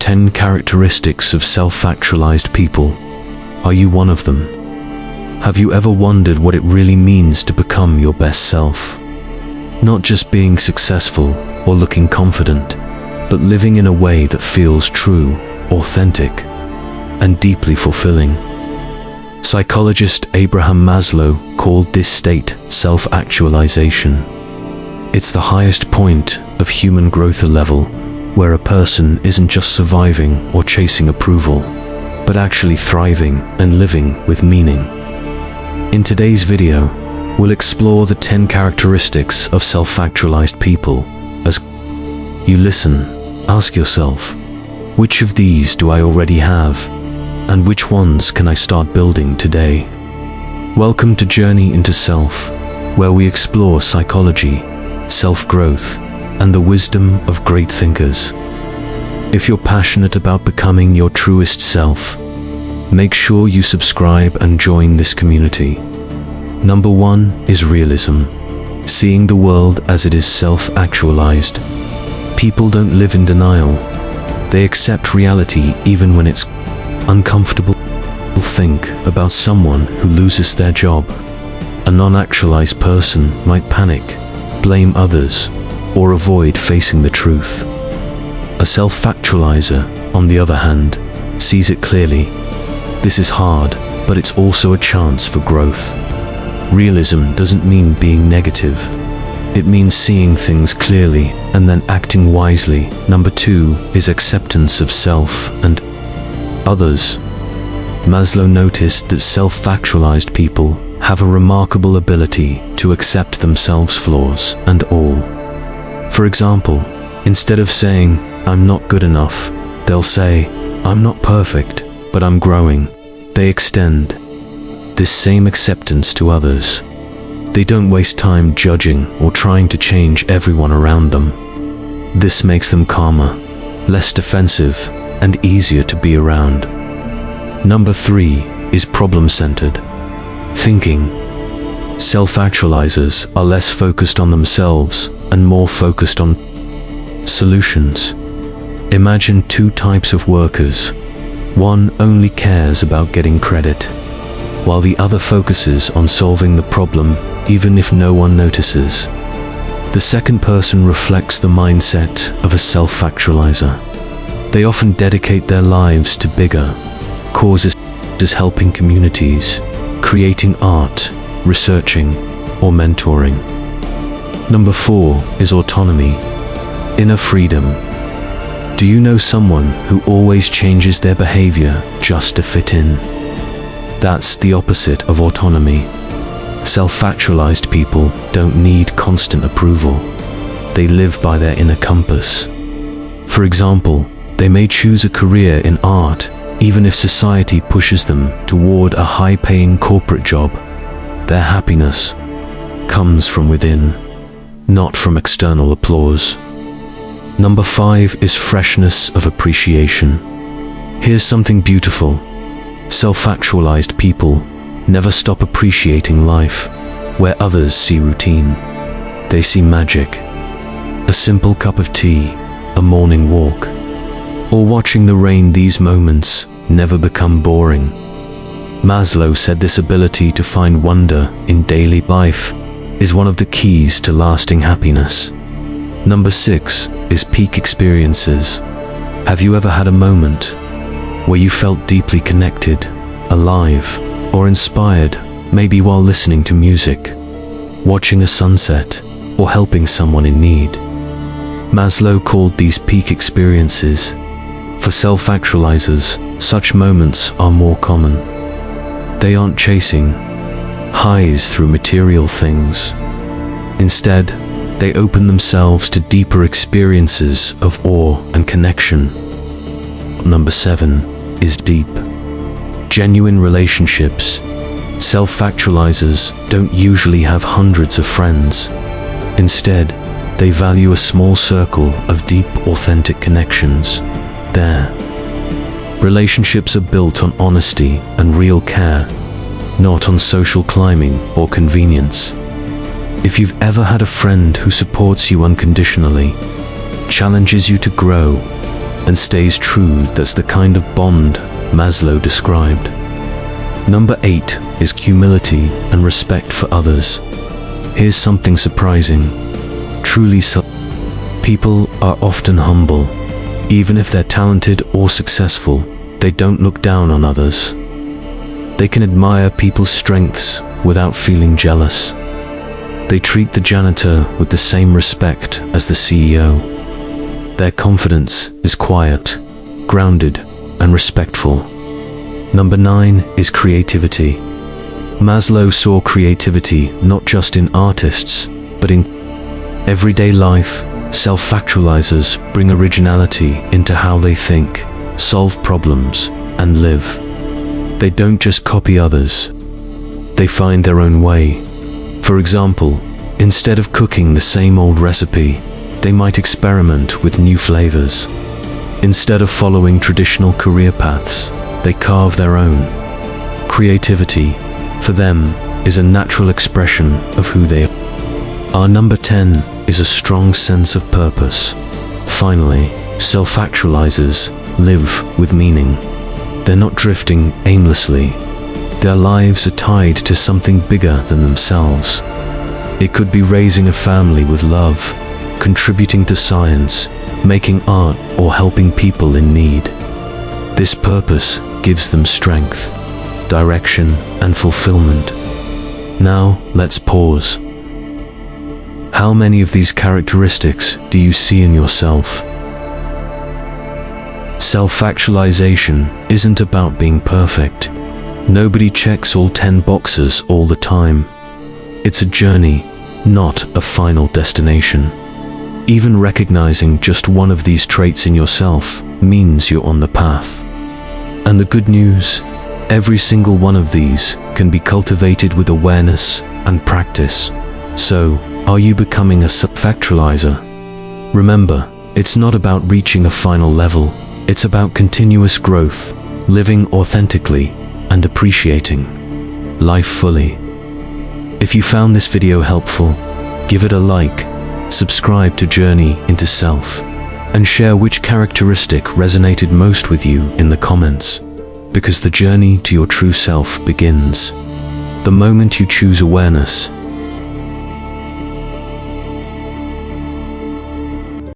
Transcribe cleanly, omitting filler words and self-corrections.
10 characteristics of self-actualized people. Are you one of them? Have you ever wondered what it really means to become your best self? Not just being successful or looking confident, but living in a way that feels true, authentic, and deeply fulfilling. Psychologist Abraham Maslow called this state self-actualization. It's the highest point of human growth, a level where a person isn't just surviving or chasing approval, but actually thriving and living with meaning. In today's video, we'll explore the 10 characteristics of self-actualized people. As you listen, ask yourself, which of these do I already have? And which ones can I start building today? Welcome to Journey into Self, where we explore psychology, self-growth, and the wisdom of great thinkers. If you're passionate about becoming your truest self, make sure you subscribe and join this community. Number 1 is realism. Seeing the world as it is. Self-actualized people don't live in denial. They accept reality even when it's uncomfortable. Think about someone who loses their job. A non-actualized person might panic, blame others, or avoid facing the truth. A self-actualizer, on the other hand, sees it clearly. This is hard, but it's also a chance for growth. Realism doesn't mean being negative. It means seeing things clearly and then acting wisely. Number 2 is acceptance of self and others. Maslow noticed that self-actualized people have a remarkable ability to accept themselves, flaws and all. For example, instead of saying, "I'm not good enough," they'll say, "I'm not perfect, but I'm growing." They extend this same acceptance to others. They don't waste time judging or trying to change everyone around them. This makes them calmer, less defensive, and easier to be around. Number 3 is problem-centered thinking. Self-actualizers are less focused on themselves and more focused on solutions. Imagine 2 types of workers. One only cares about getting credit, while the other focuses on solving the problem even if no one notices. The second person reflects the mindset of a self-actualizer. They often dedicate their lives to bigger causes, helping communities, creating art, researching, or mentoring. Number 4 is autonomy, inner freedom. Do you know someone who always changes their behavior just to fit in? That's the opposite of autonomy. Self-actualized people don't need constant approval. They live by their inner compass. For example, they may choose a career in art even if society pushes them toward a high-paying corporate job. Their happiness comes from within, not from external applause. Number 5 is freshness of appreciation. Here's something beautiful. Self-actualized people never stop appreciating life. Where others see routine, they see magic. A simple cup of tea, a morning walk, or watching the rain. These moments never become boring. Maslow said this ability to find wonder in daily life is one of the keys to lasting happiness. Number 6 is peak experiences. Have you ever had a moment where you felt deeply connected, alive, or inspired, maybe while listening to music, watching a sunset, or helping someone in need? Maslow called these peak experiences. For self-actualizers, such moments are more common. They aren't chasing highs through material things. Instead, they open themselves to deeper experiences of awe and connection. Number 7 is deep, genuine relationships. Self-actualizers don't usually have hundreds of friends. Instead, they value a small circle of deep, authentic connections. Their relationships are built on honesty and real care, not on social climbing or convenience. If you've ever had a friend who supports you unconditionally, challenges you to grow, and stays true. That's the kind of bond Maslow described. Number 8 is humility and respect for others. Here's something surprising. Truly people are often humble. Even if they're talented or successful, they don't look down on others. They can admire people's strengths without feeling jealous. They treat the janitor with the same respect as the CEO. Their confidence is quiet, grounded, and respectful. Number 9 is creativity. Maslow saw creativity not just in artists, but in everyday life. Self-actualizers bring originality into how they think, solve problems, and live. They don't just copy others. They find their own way. For example, instead of cooking the same old recipe, they might experiment with new flavors. Instead of following traditional career paths, they carve their own. Creativity, for them, is a natural expression of who they are. Our number 10 is a strong sense of purpose. Finally, self-actualizers live with meaning. They're not drifting aimlessly. Their lives are tied to something bigger than themselves. It could be raising a family with love, contributing to science, making art, or helping people in need. This purpose gives them strength, direction, and fulfillment. Now, let's pause. How many of these characteristics do you see in yourself? Self-actualization isn't about being perfect. Nobody checks all 10 boxes all the time. It's a journey, not a final destination. Even recognizing just one of these traits in yourself means you're on the path. And the good news, every single one of these can be cultivated with awareness and practice. So, are you becoming a self-actualizer? Remember, it's not about reaching a final level. It's about continuous growth, living authentically, and appreciating life fully. If you found this video helpful, give it a like, subscribe to Journey into Self, and share which characteristic resonated most with you in the comments. Because the journey to your true self begins the moment you choose awareness